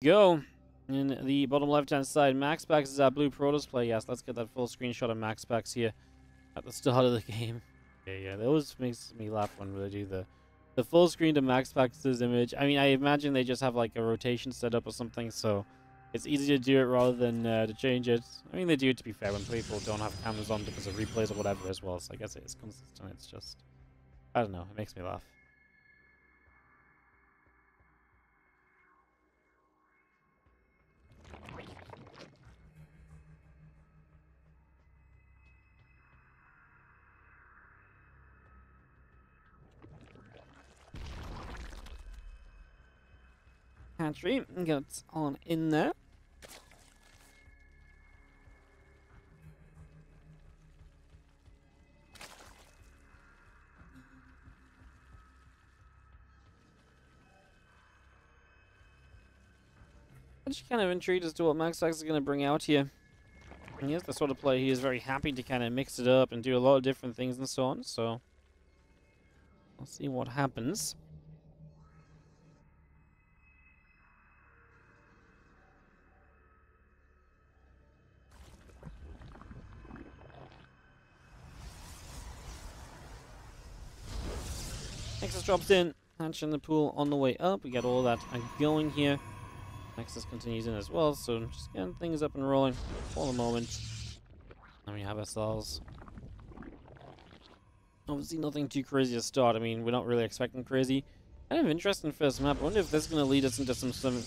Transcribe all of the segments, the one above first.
Go. In the bottom left-hand side, MaxPax is our blue Protoss play. Yes, let's get that full screenshot of MaxPax here at the start of the game. Yeah, that always makes me laugh when they do the full screen to MaxPax's image. I mean, I imagine they just have like a rotation set up or something, so it's easy to do it rather than to change it. I mean, they do it, to be fair, when people don't have cameras on because of replays or whatever as well, so I guess it is consistent. It's just, I don't know, it makes me laugh. Hatchery, get on in there. I'm just kind of intrigued as to what MaxPax is going to bring out here. And he's the sort of player he is very happy to kind of mix it up and do a lot of different things and so on, so we'll see what happens. Nexus drops in, Hatch in the pool on the way up. We got all that going here. Nexus continues in as well, so just getting things up and rolling for the moment. And we have ourselves obviously nothing too crazy to start. I mean, we're not really expecting crazy. Kind of interesting first map. I wonder if this is going to lead us into something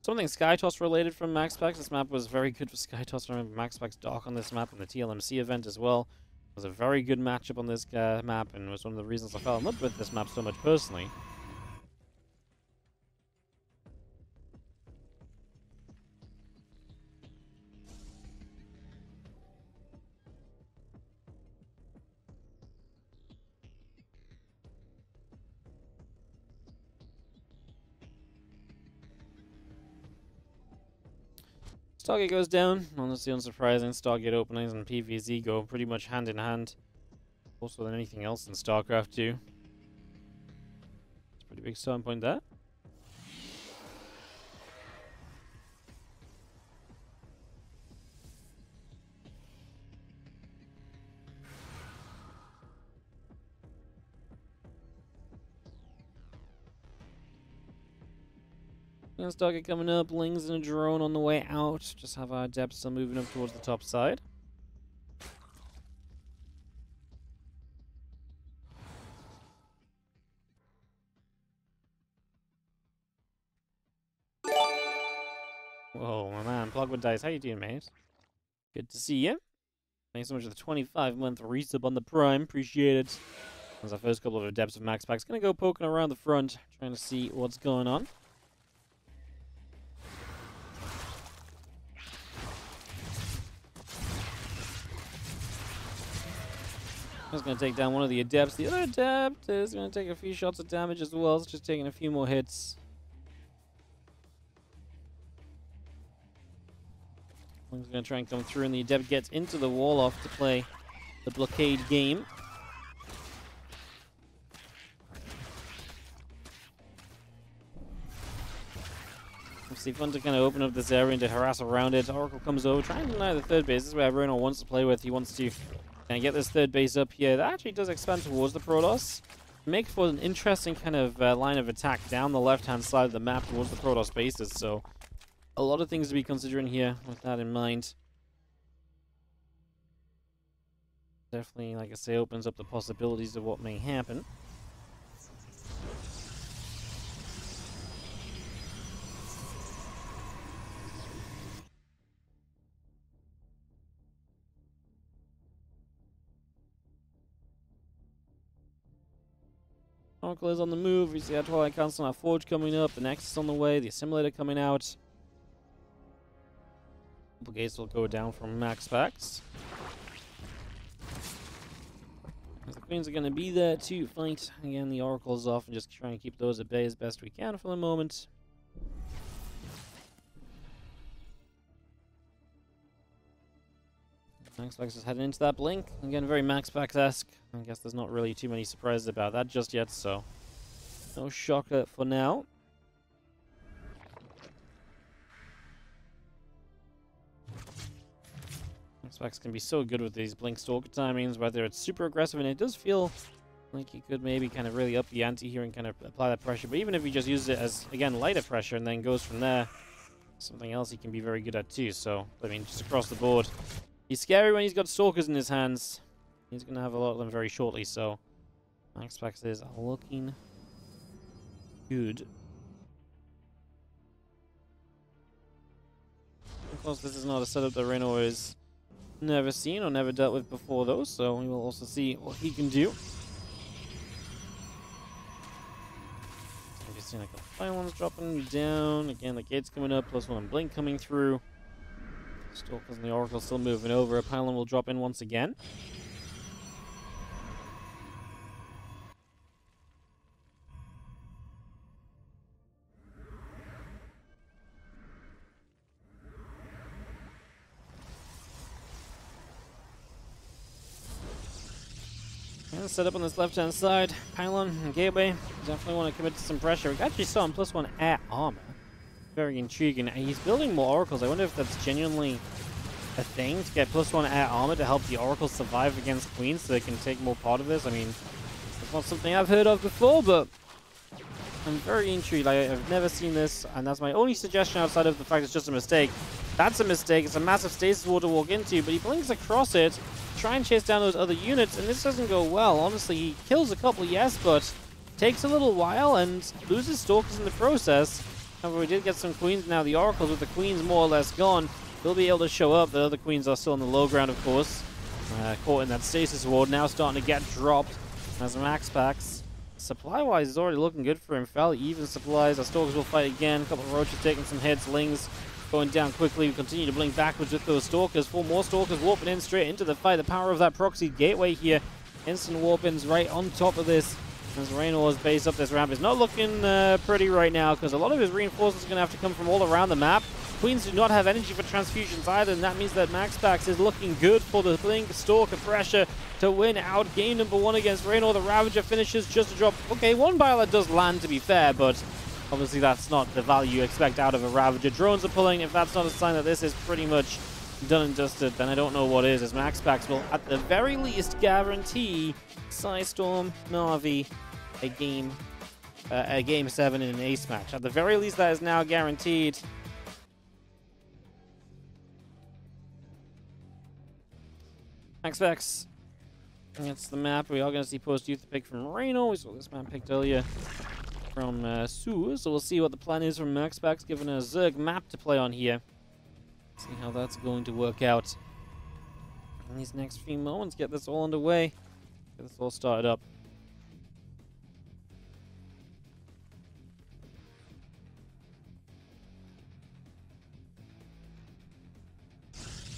SkyToss related from MaxPax. This map was very good for SkyToss. I remember MaxPax Dark on this map in the TLMC event as well. It was a very good matchup on this map, and was one of the reasons I fell in love with this map so much personally. Stargate goes down. Honestly unsurprising. Stargate openings and PvZ go pretty much hand in hand. Also than anything else in StarCraft too. It's a pretty big starting point there. Stargate coming up, Lings and a drone on the way out. Just have our depths still moving up towards the top side. Whoa, my man, Plugwood Dice, how you doing, mate? Good to see you. Thanks so much for the 25-month resub on the Prime, appreciate it. As our first couple of adepts of MaxPax, gonna go poking around the front, trying to see what's going on. Just going to take down one of the adepts. The other adept is going to take a few shots of damage as well. It's just taking a few more hits. He's going to try and come through, and the adept gets into the wall off to play the blockade game. Obviously fun to kind of open up this area and to harass around it. Oracle comes over, trying to deny the third base. This is where Reynor wants to play with. He wants to get this third base up here. That actually does expand towards the Protoss. Make for an interesting kind of line of attack down the left-hand side of the map towards the Protoss bases. So a lot of things to be considering here with that in mind. Definitely, like I say, opens up the possibilities of what may happen. Oracle is on the move. We see our Twilight Council, our Forge coming up, the Nexus on the way, the Assimilator coming out. Couple gates will go down from MaxPax. The Queens are going to be there to fight. Again, the Oracle's off and just try and keep those at bay as best we can for the moment. MaxPax is heading into that blink. Again, very MaxPax-esque. I guess there's not really too many surprises about that just yet, so no shocker for now. MaxPax can be so good with these Blink Stalker timings, whether it's super aggressive, and it does feel like he could maybe kind of really up the ante here and kind of apply that pressure. But even if he just uses it as, again, lighter pressure and then goes from there, something else he can be very good at too. So, I mean, just across the board. He's scary when he's got Stalkers in his hands. He's going to have a lot of them very shortly, so MaxPax is looking good. Of course, this is not a setup that Reynor has never seen or never dealt with before, though, so we will also see what he can do. You're seeing like the pylons dropping down. Again, the gate's coming up, +1 blink coming through. Stalkers and the Oracle still moving over. A pylon will drop in once again. And set up on this left-hand side. Pylon and gateway. Definitely want to commit to some pressure. We actually saw him +1 air armor. Very intriguing. He's building more oracles. I wonder if that's genuinely a thing to get +1 air armor to help the oracles survive against queens so they can take more part of this. I mean, it's not something I've heard of before, but I'm very intrigued. I've never seen this, and that's my only suggestion outside of the fact it's just a mistake. That's a mistake. It's a massive stasis wall to walk into, but he blinks across it, try and chase down those other units, and this doesn't go well. Honestly, he kills a couple, yes, but takes a little while and loses Stalkers in the process. However, we did get some queens now. The oracles with the queens more or less gone will be able to show up. The other queens are still on the low ground, of course. Caught in that stasis ward, now starting to get dropped as MaxPax. Supply-wise is already looking good for him. Fairly even supplies. Our Stalkers will fight again. A couple of roaches taking some hits. Lings going down quickly. We continue to blink backwards with those Stalkers. 4 more Stalkers warping in straight into the fight. The power of that proxy gateway here. Instant warp-ins right on top of this. As Reynor's base up this ramp is not looking pretty right now, because a lot of his reinforcements are going to have to come from all around the map. Queens do not have energy for transfusions either, and that means that MaxPax is looking good for the Blink Stalker pressure to win out game number 1 against Reynor. The Ravager finishes just a drop. Okay, 1 pilot does land, to be fair, but obviously that's not the value you expect out of a Ravager. Drones are pulling. If that's not a sign that this is pretty much done and dusted, then I don't know what is, as MaxPax will at the very least guarantee PSISTORM Na'Vi a game 7 in an ace match. At the very least, that is now guaranteed. MaxPax against the map. We are going to see post-youth pick from Reynor. We saw this map picked earlier from Su, so we'll see what the plan is from MaxPax, given a Zerg map to play on here. See how that's going to work out in these next few moments. Get this all underway. Get this all started up.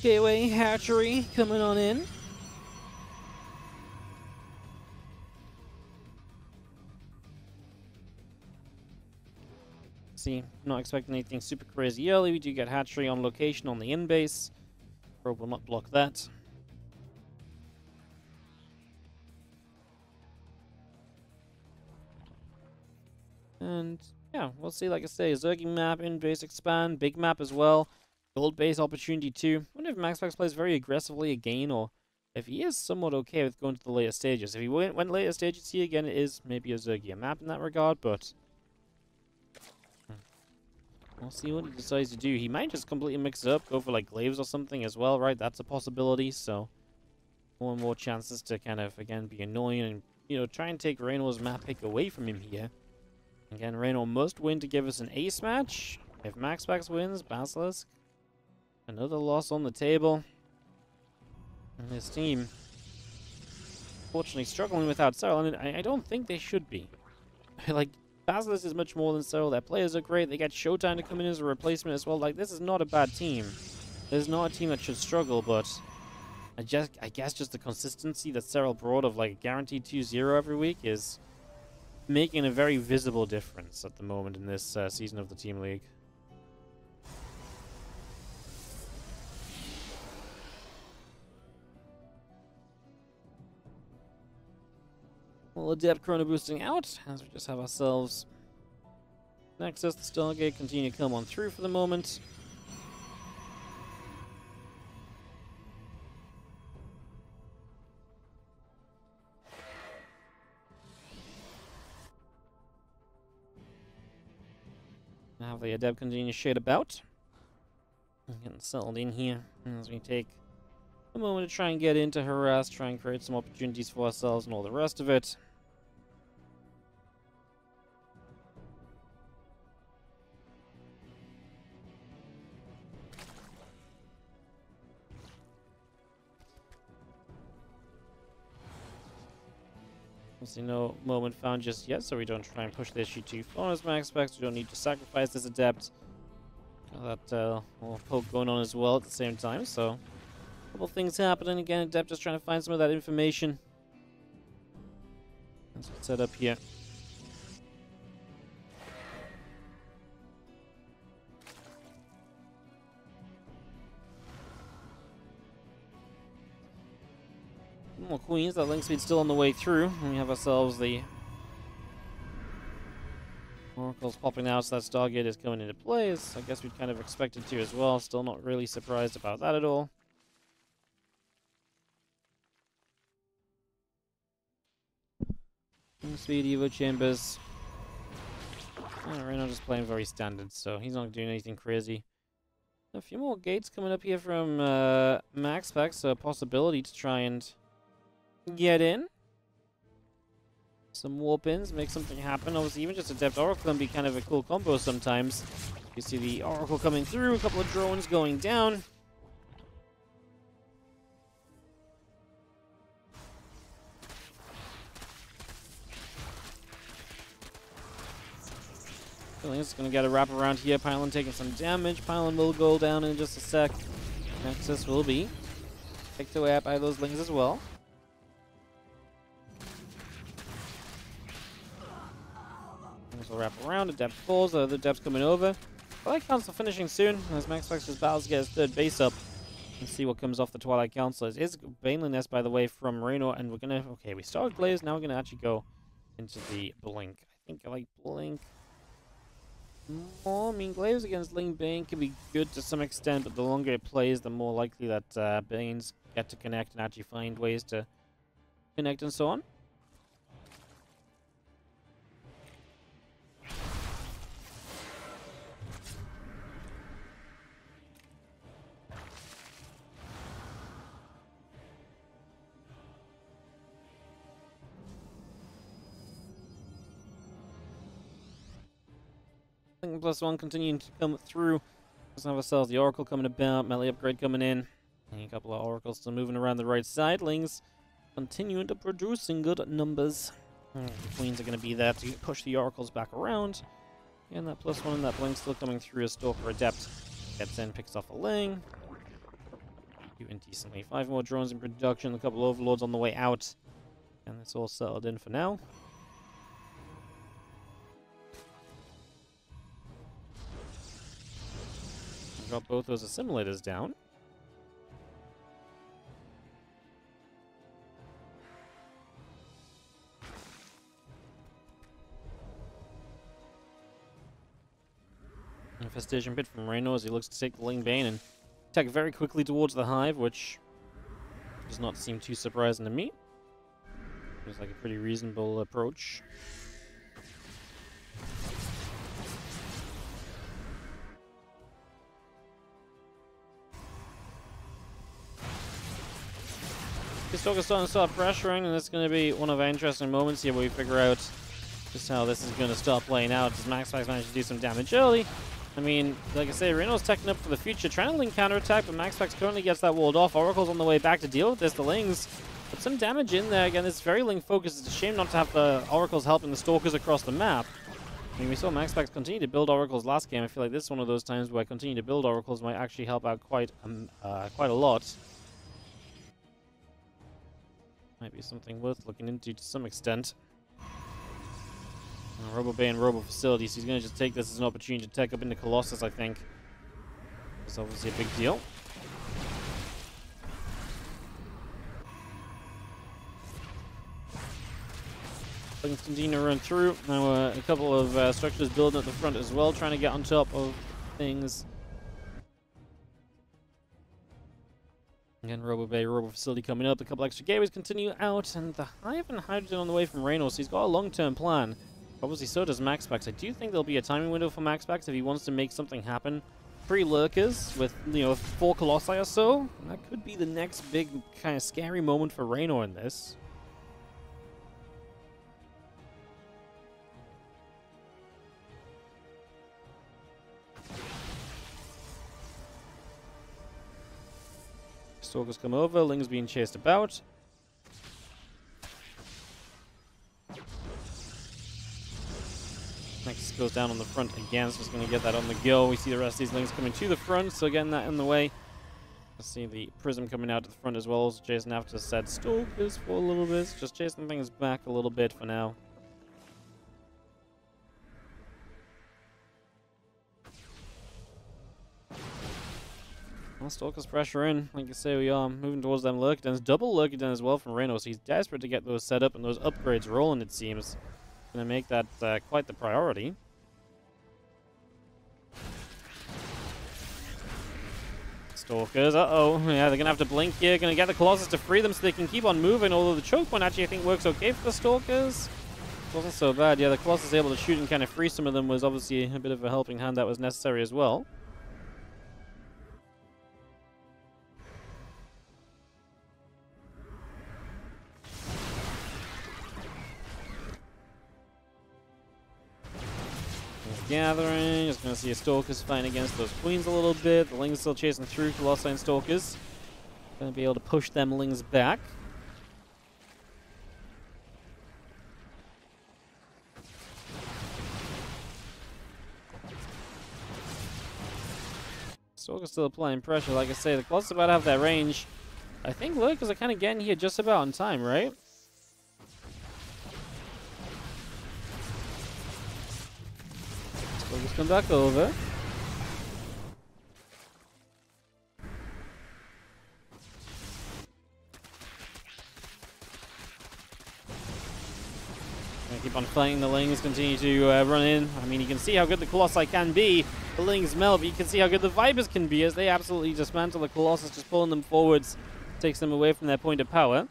Gateway hatchery coming on in. See, not expecting anything super crazy early. We do get hatchery on location on the in-base. Probe will not block that. And yeah, we'll see. Like I say, Zergy map, in-base expand, big map as well. Gold base opportunity too. I wonder if MaxPax plays very aggressively again, or if he is somewhat okay with going to the later stages. If he went later stages here again, it is maybe a Zergia map in that regard, but we'll see what he decides to do. He might just completely mix it up, go for like glaives or something as well, right? That's a possibility, so more and more chances to kind of, again, be annoying and, you know, try and take Reynor's map pick away from him here. Again, Reynor must win to give us an ace match. If MaxPax wins, Basilisk. Another loss on the table. And this team, fortunately, struggling without Cyril. And I don't think they should be. Like, Basilisk is much more than Cyril. Their players are great. They get Showtime to come in as a replacement as well. Like, this is not a bad team. There's not a team that should struggle, but I guess just the consistency that Cyril brought of, like, a guaranteed 2-0 every week is making a very visible difference at the moment in this season of the Team League. Well, Adept Chrono boosting out, as we just have ourselves Nexus, the Stargate continue to come on through for the moment. Have the adept continue to shade about. Getting settled in here as we take a moment to try and get into harass, try and create some opportunities for ourselves and all the rest of it. Obviously no moment found just yet, so we don't try and push the issue too far as MaxPax. We don't need to sacrifice this adept. That little poke going on as well at the same time, so a couple things happening. Again, adept just trying to find some of that information. Let's get set up here. More queens. That link speed's still on the way through. And we have ourselves the oracles popping out, so that Stargate is coming into play. As I guess we'd kind of expected to as well. Still not really surprised about that at all. Speed Evo Chambers. Reynor just playing very standard, so he's not doing anything crazy. A few more gates coming up here from MaxPax, so a possibility to try and get in. Some warp-ins, make something happen. Obviously, even just Adept Oracle can be kind of a cool combo sometimes. You see the Oracle coming through, a couple of drones going down. I think it's going to get a wrap around here. Pylon taking some damage. Pylon will go down in just a sec. Nexus will be picked away by those lings as well. Will wrap around. Adept falls. The other Adept's coming over. Twilight Council finishing soon as MaxPax just battles to get his third base up. And see what comes off the Twilight Council. It is Baneling Nest, by the way, from Reynor, and we're gonna. Okay, we started Glaze. Now we're gonna actually go into the Blink. I think I like Blink more. I mean, Glaze against Ling Bane can be good to some extent, but the longer it plays, the more likely that Banes get to connect and actually find ways to connect and so on. +1 continuing to come through. Let's have ourselves the Oracle coming about, melee upgrade coming in. And a couple of Oracles still moving around the right side. Lings continuing to produce in good numbers. The Queens are going to be there to push the Oracles back around. And that +1 and that Blink still coming through as Stalker Adept gets in, picks off a Ling. Doing decently. 5 more drones in production, a couple of Overlords on the way out. And it's all settled in for now. Drop both those assimilators down. Infestation Pit from Reynor as he looks to take the Ling Bane and attack very quickly towards the Hive, which does not seem too surprising to me. Seems like a pretty reasonable approach. Stalker's starting to start pressuring, and it's going to be one of our interesting moments here where we figure out just how this is going to start playing out. Does MaxPax manage to do some damage early? I mean, like I say, Reno's teching up for the future, trying to link counterattack, but MaxPax currently gets that walled off. Oracle's on the way back to deal with this. The Lings put some damage in there. Again, it's very Ling focused. It's a shame not to have the Oracles helping the Stalkers across the map. I mean, we saw MaxPax continue to build Oracles last game. I feel like this is one of those times where continue to build Oracles might actually help out quite a lot. Might be something worth looking into to some extent. Robo Bay and Robo Facilities. He's going to just take this as an opportunity to tech up into Colossus, I think. It's obviously a big deal. Things continue to run through. Now a couple of structures building at the front as well, trying to get on top of things. Again, Robo Bay, Robo Facility coming up. A couple extra gateways continue out, and the Hive and Hydrogen on the way from Reynor, so he's got a long-term plan. Obviously, so does MaxPax. I do think there'll be a timing window for MaxPax if he wants to make something happen. 3 lurkers with, 4 colossi or so. That could be the next big kind of scary moment for Reynor in this. Stalkers come over, Ling's being chased about. Next goes down on the front again, so it's going to get that on the go. We see the rest of these Lings coming to the front, so getting that in the way. Let's see the Prism coming out to the front as well. So chasing after said Stalkers for a little bit, just chasing things back a little bit for now. Well, Stalkers pressure in. Like I say, we are moving towards them Lurkadens. Double Lurkaden as well from Reynor, so he's desperate to get those set up and those upgrades rolling, it seems. Gonna make that quite the priority. Stalkers, uh-oh. Yeah, they're gonna have to blink here. Gonna get the Colossus to free them so they can keep on moving, although the choke point actually I think works okay for the Stalkers. Wasn't so bad. Yeah, the Colossus able to shoot and kind of free some of them was obviously a bit of a helping hand that was necessary as well. Gathering, just going to see a Stalkers fighting against those Queens a little bit. The Lings still chasing through Colossi and Stalkers. Going to be able to push them Lings back. Stalkers still applying pressure. Like I say, the Colossus about to have that range. I think Lurkers are kind of getting here just about on time, right? Stalkers come back over. Keep on fighting. The Lings continue to run in. I mean, you can see how good the Colossi can be. The Lings melt, but you can see how good the Vipers can be as they absolutely dismantle the Colossus, just pulling them forwards, takes them away from their point of power.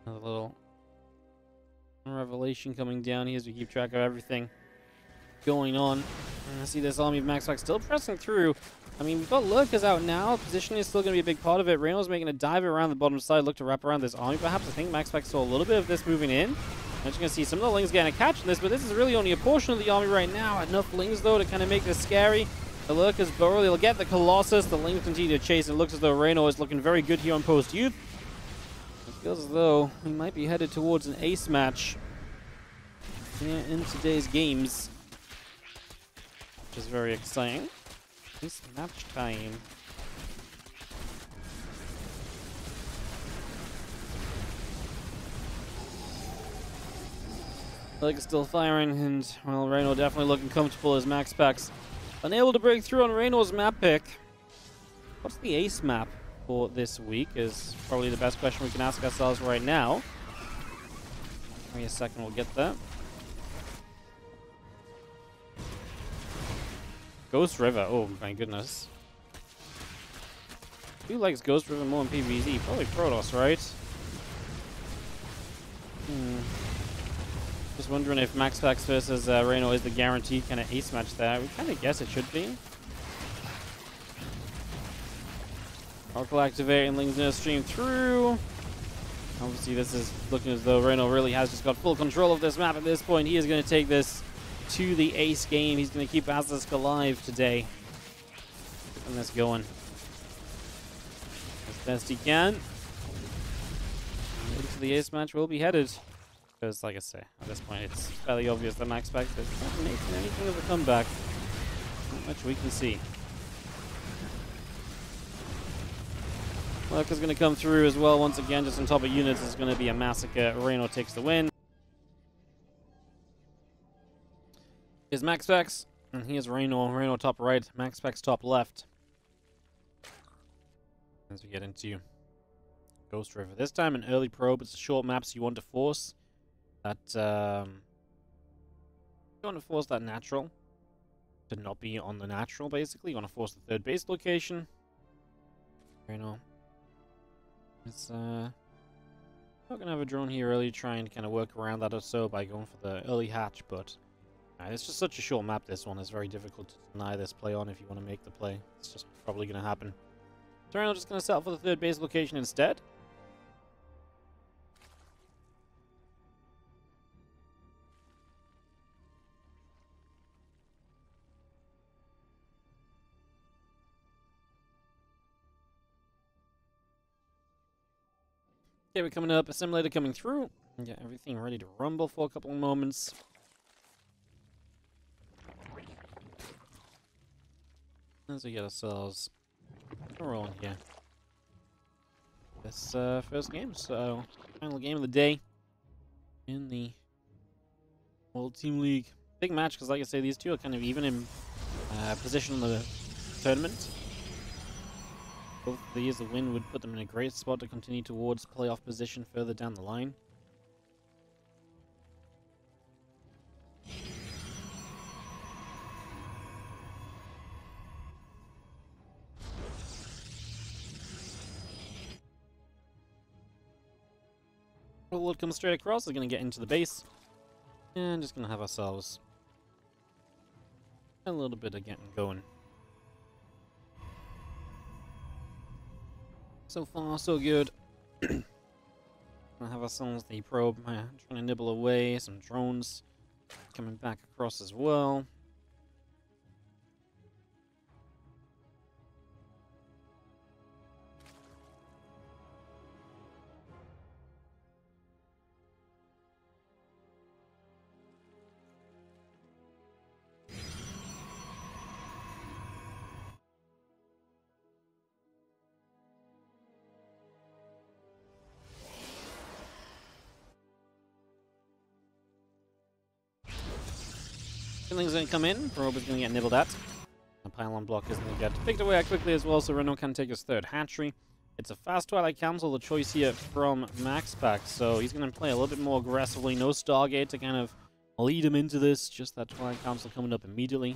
Another little revelation coming down here as we keep track of everything going on. And I see this army of MaxPax still pressing through. I mean, we've got Lurkers out now. Positioning is still going to be a big part of it. Reynor's making a dive around the bottom side, look to wrap around this army. Perhaps I think MaxPax saw a little bit of this moving in. I'm just going to see some of the Lings getting a catch in this, but this is really only a portion of the army right now. Enough Lings, though, to kind of make this scary. The Lurkers burrow. They'll get the Colossus. The Lings continue to chase. It looks as though Reynor is looking very good here on post-youth. It feels as though he might be headed towards an ace match in today's games, which is very exciting. Ace match time. Like still firing, and well, Reynor definitely looking comfortable as MaxPax unable to break through on Reynor's map pick. What's the ace map for this week is probably the best question we can ask ourselves right now. Give me a second, we'll get that. Ghost River, oh my goodness. Who likes Ghost River more in PvZ? Probably Protoss, right? Just wondering if MaxPax versus Reynor is the guaranteed kind of ace match there. We kind of guess it should be. Oracle activating, Ling's gonna stream through. Obviously, this is looking as though Reynor really has just got full control of this map at this point. He is going to take this to the ace game. He's going to keep Basilisk alive today. Getting this going as best he can. Into the ace match will be headed. Because, like I say, at this point, it's fairly obvious that MaxPax is not making anything of a comeback. Not much we can see. Lurker's going to come through as well once again, just on top of units. It's going to be a massacre. Reynor takes the win. Here's MaxPax, and here's Reynor. Reynor top right, MaxPax top left. As we get into Ghost River. This time an early probe. It's a short map, so you want to force that you want to force that natural to not be on the natural, basically. You want to force the third base location. Reynor It's not gonna have a drone here early, trying to kind of work around that or so by going for the early hatch, but it's just such a short map, this one. It's very difficult to deny this play on if you want to make the play. It's just probably gonna happen. So I'm just gonna settle for the third base location instead. Okay, we're coming up. Assimilator coming through. Get everything ready to rumble for a couple of moments. As we get ourselves rolling here. This first game, so final game of the day in the World Team League. Big match, because like I say, these two are kind of even in position in the tournament. Both of these, a win would put them in a great spot to continue towards playoff position further down the line. Overlord comes straight across, we're going to get into the base. And just going to have ourselves a little bit of getting going. So far, so good. Gonna have ourselves the probe trying to nibble away. Some drones coming back across as well. Things going to come in. Probe is going to get nibbled at. The pylon block is going to get picked away quickly as well, so Reynor can take his third hatchery. It's a fast Twilight Council, the choice here from MaxPax, so he's going to play a little bit more aggressively. No Stargate to kind of lead him into this, just that Twilight Council coming up immediately.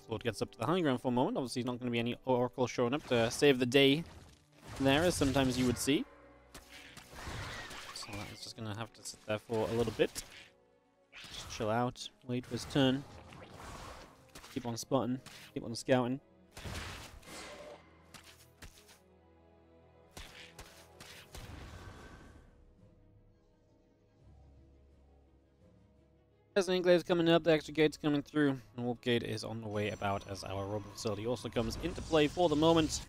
Lord gets up to the high ground for a moment. Obviously, he's not going to be any Oracle showing up to save the day there, as sometimes you would see. So that's just going to have to sit there for a little bit. Just chill out, wait for his turn. Keep on spotting, keep on scouting. As the Enclave's coming up, the extra gate's coming through, and Warp Gate is on the way about as our robot facility also comes into play for the moment.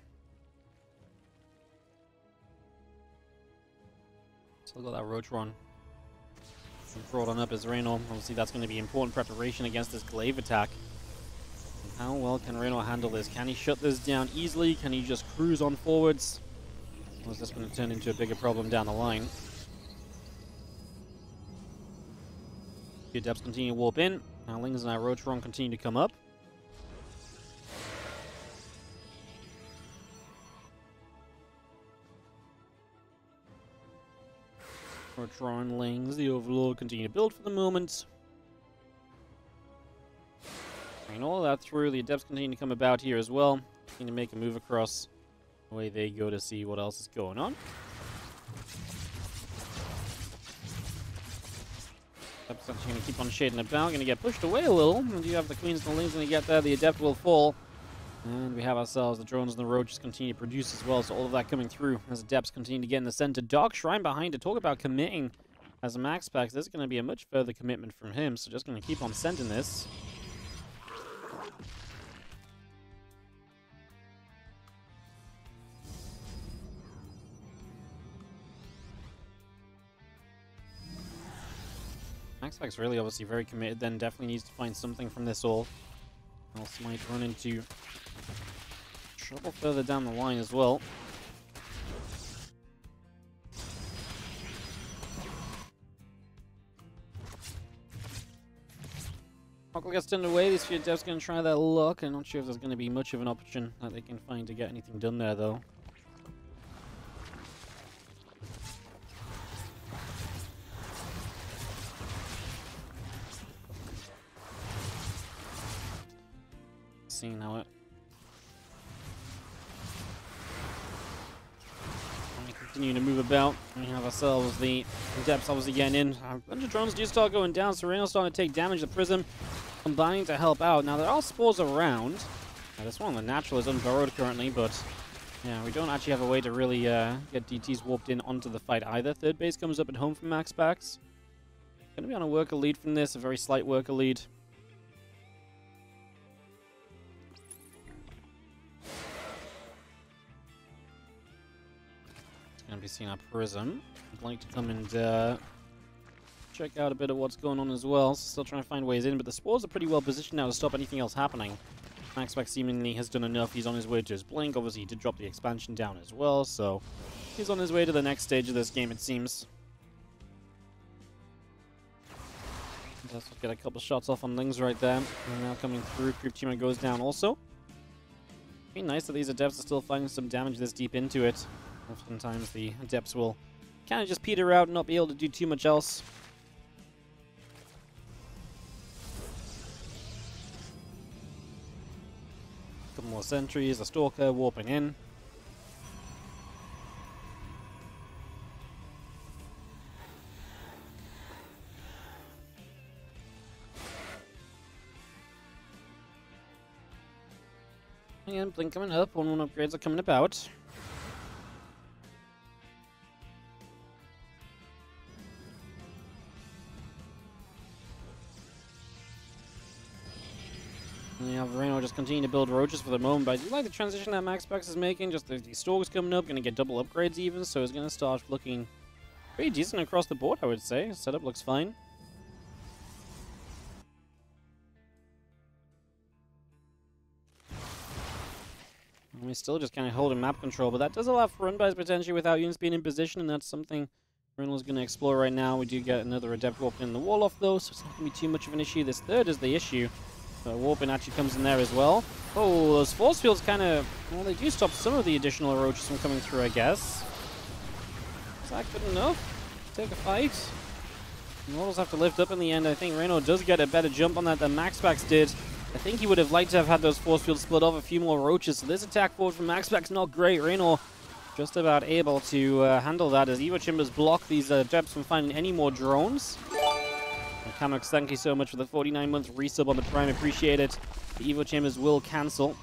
Still got that Rotron brought on up as Reynor. Obviously that's going to be important preparation against this Glaive attack. And how well can Reynor handle this? Can he shut this down easily? Can he just cruise on forwards? Or is this going to turn into a bigger problem down the line? The Adepts continue to warp in. Our Lings and our Rotron continue to come up. Rotron, Lings, the Overlord continue to build for the moment. And all that through, the Adepts continue to come about here as well. Continue to make a move across. Away they go to see what else is going on. Adepts going to keep on shading about, going to get pushed away a little. And you have the Queens and the Lings going to get there, the Adept will fall. And we have ourselves the drones and the roaches continue to produce as well, so all of that coming through as Adepts continue to get in the center. Dark Shrine behind to talk about committing as a MaxPax. There's going to be a much further commitment from him, so just going to keep on sending this. MaxPax really obviously very committed, then definitely needs to find something from this all. Else might run into trouble further down the line as well. Oracle gets turned away. These few devs going to try their luck. I'm not sure if there's going to be much of an option that they can find to get anything done there, though. Seeing how it... We continue to move about. We have ourselves the Adepts obviously getting in. A bunch of drones do start going down, so Reynor starting to take damage. The Prism combining to help out. Now, there are spores around. This one, the natural, is unburrowed currently, but yeah, we don't actually have a way to really get DTs warped in onto the fight either. Third base comes up at home from MaxPax. Going to be on a worker lead from this, a very slight worker lead. It's going to be seeing our Prism. I'd like to come and check out a bit of what's going on as well. Still trying to find ways in, but the spores are pretty well positioned now to stop anything else happening. MaxPax seemingly has done enough. He's on his way to his blink. Obviously, he did drop the expansion down as well, so he's on his way to the next stage of this game, it seems. Let's get a couple shots off on Lings right there. And now coming through, Creep Teamer goes down also. Be nice that these Adepts are still finding some damage this deep into it. Oftentimes, the Adepts will kind of just peter out and not be able to do too much else. Couple more sentries, a Stalker warping in. And blink coming up, 1-1 upgrades are coming about. Yeah, Reynor just continue to build roaches for the moment, but I do like the transition that MaxPax is making. Just the Stalkers coming up, going to get double upgrades even, so it's going to start looking pretty decent across the board, I would say. Setup looks fine. And we're still just kind of holding map control, but that does allow for run-bys potentially without units being in position, and that's something Reynor's going to explore right now. We do get another Adept warping in the wall off, though, so it's not going to be too much of an issue. This third is the issue. Warping actually comes in there as well. Oh, those force fields kind of... Well, they do stop some of the additional roaches from coming through, I guess. Is that good enough? Take a fight. Mortals have to lift up in the end. I think Reynor does get a better jump on that than MaxPax did. I think he would have liked to have had those force fields split off a few more roaches. So this attack forward from MaxPax not great. Reynor just about able to handle that as Evo Chambers block these Adepts from finding any more drones. Kamux, thank you so much for the 49-month resub on the Prime. Appreciate it. The Evo Chambers will cancel.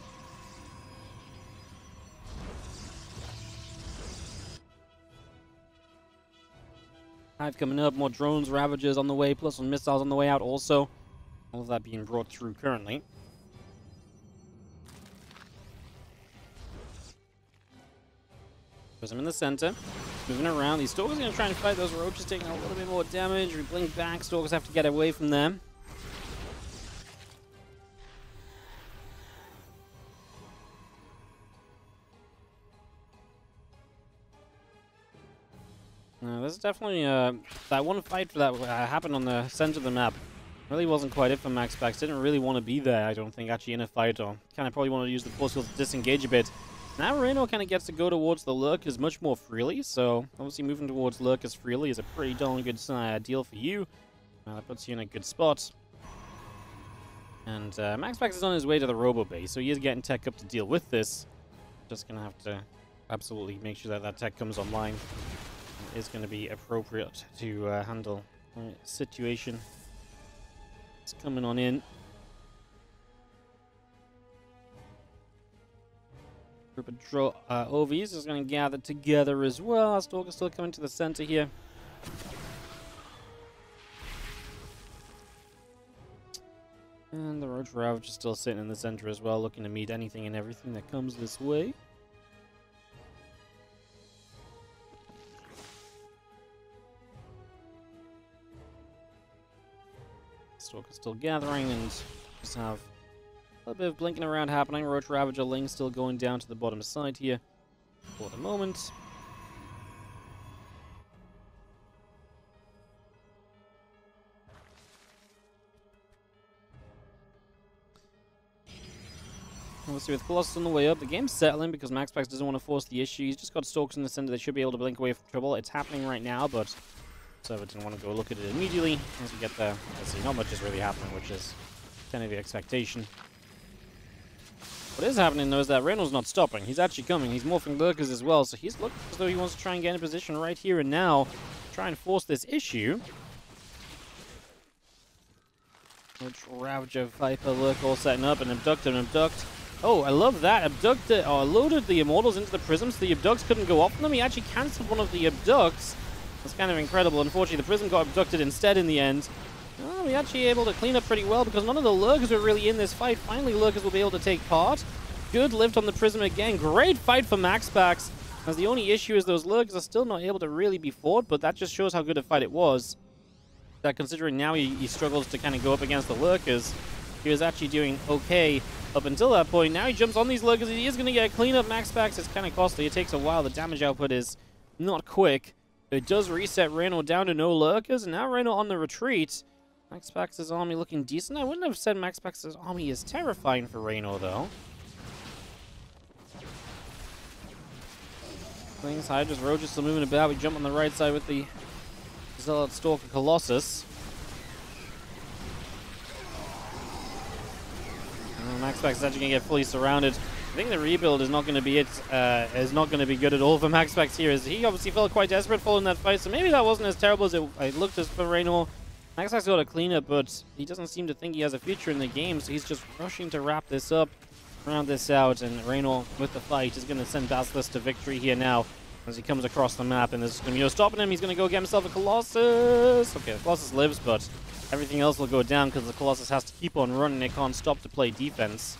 Hive coming up, more drones, Ravagers on the way, plus some missiles on the way out also. All of that being brought through currently. Prism in the center. Moving around. These Stalkers are going to try and fight those roaches, taking a little bit more damage. We blink back. Stalkers have to get away from them. This is definitely that one fight that happened on the center of the map. Really wasn't quite it for MaxPax. Didn't really want to be there, I don't think, actually in a fight. Or kind of probably wanted to use the force field to disengage a bit. Now Reynor kind of gets to go towards the Lurkers much more freely, so obviously moving towards Lurkers freely is a pretty darn good deal for you. That puts you in a good spot. And MaxPax is on his way to the Robo Base, so he is getting tech up to deal with this. Just going to have to absolutely make sure that that tech comes online. It is going to be appropriate to handle the situation. It's coming on in. Group of OVs is going to gather together as well. Our Stalker's still coming to the center here. And the Roach Ravage is still sitting in the center as well, looking to meet anything and everything that comes this way. Stalker's still gathering and just have a little bit of blinking around happening. Roach Ravager Ling still going down to the bottom side here for the moment. Obviously with Colossus on the way up, the game's settling because MaxPax doesn't want to force the issue. He's just got Stalkers in the center. They should be able to blink away from trouble. It's happening right now, but so I didn't want to go look at it immediately as we get there. Let's see, not much is really happening, which is kind of the expectation. What is happening, though, is that Reynor's not stopping. He's actually coming. He's morphing lurkers as well, so he's looking as though he wants to try and get in a position right here and now, try and force this issue. Which Ravager, Viper, Lurk all setting up, and Abduct and Abduct. Oh, I love that. Abduct, loaded the Immortals into the Prism, so the Abducts couldn't go off them. He actually cancelled one of the Abducts. That's kind of incredible. Unfortunately, the Prism got abducted instead in the end. Oh, we actually able to clean up pretty well because none of the Lurkers were really in this fight. Finally, Lurkers will be able to take part. Good lift on the Prism again. Great fight for MaxPax. As the only issue is those Lurkers are still not able to really be fought, but that just shows how good a fight it was. That considering now he struggles to kind of go up against the Lurkers, he was actually doing okay up until that point. Now he jumps on these Lurkers. He is going to get a cleanup. MaxPax is kind of costly. It takes a while. The damage output is not quick. It does reset Reynor down to no Lurkers, and now Reynor on the retreat. MaxPax's army looking decent. I wouldn't have said MaxPax's army is terrifying for Reynor, though. Things high, just Roger still moving about. We jump on the right side with the Zealot Stalker Colossus. MaxPax is actually going to get fully surrounded. I think the rebuild is not going to be is not going to be good at all for MaxPax here, as he obviously felt quite desperate following that fight, so maybe that wasn't as terrible as it looked as for Reynor. MaxPax got a cleanup, but he doesn't seem to think he has a future in the game, so he's just rushing to wrap this up, round this out, and Reynor with the fight is going to send Basilisk to victory here now as he comes across the map, and there's going to be no stopping him. He's going to go get himself a Colossus. Okay, the Colossus lives, but everything else will go down because the Colossus has to keep on running. It can't stop to play defense.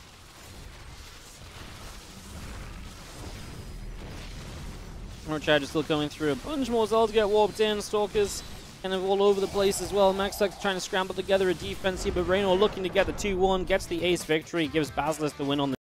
More charges still coming through. A bunch more Zealots get warped in. Stalkers kind of all over the place as well. MaxPax trying to scramble together a defense here, but Reynor looking to get the 2-1, gets the ace victory, gives Basilisk the win on the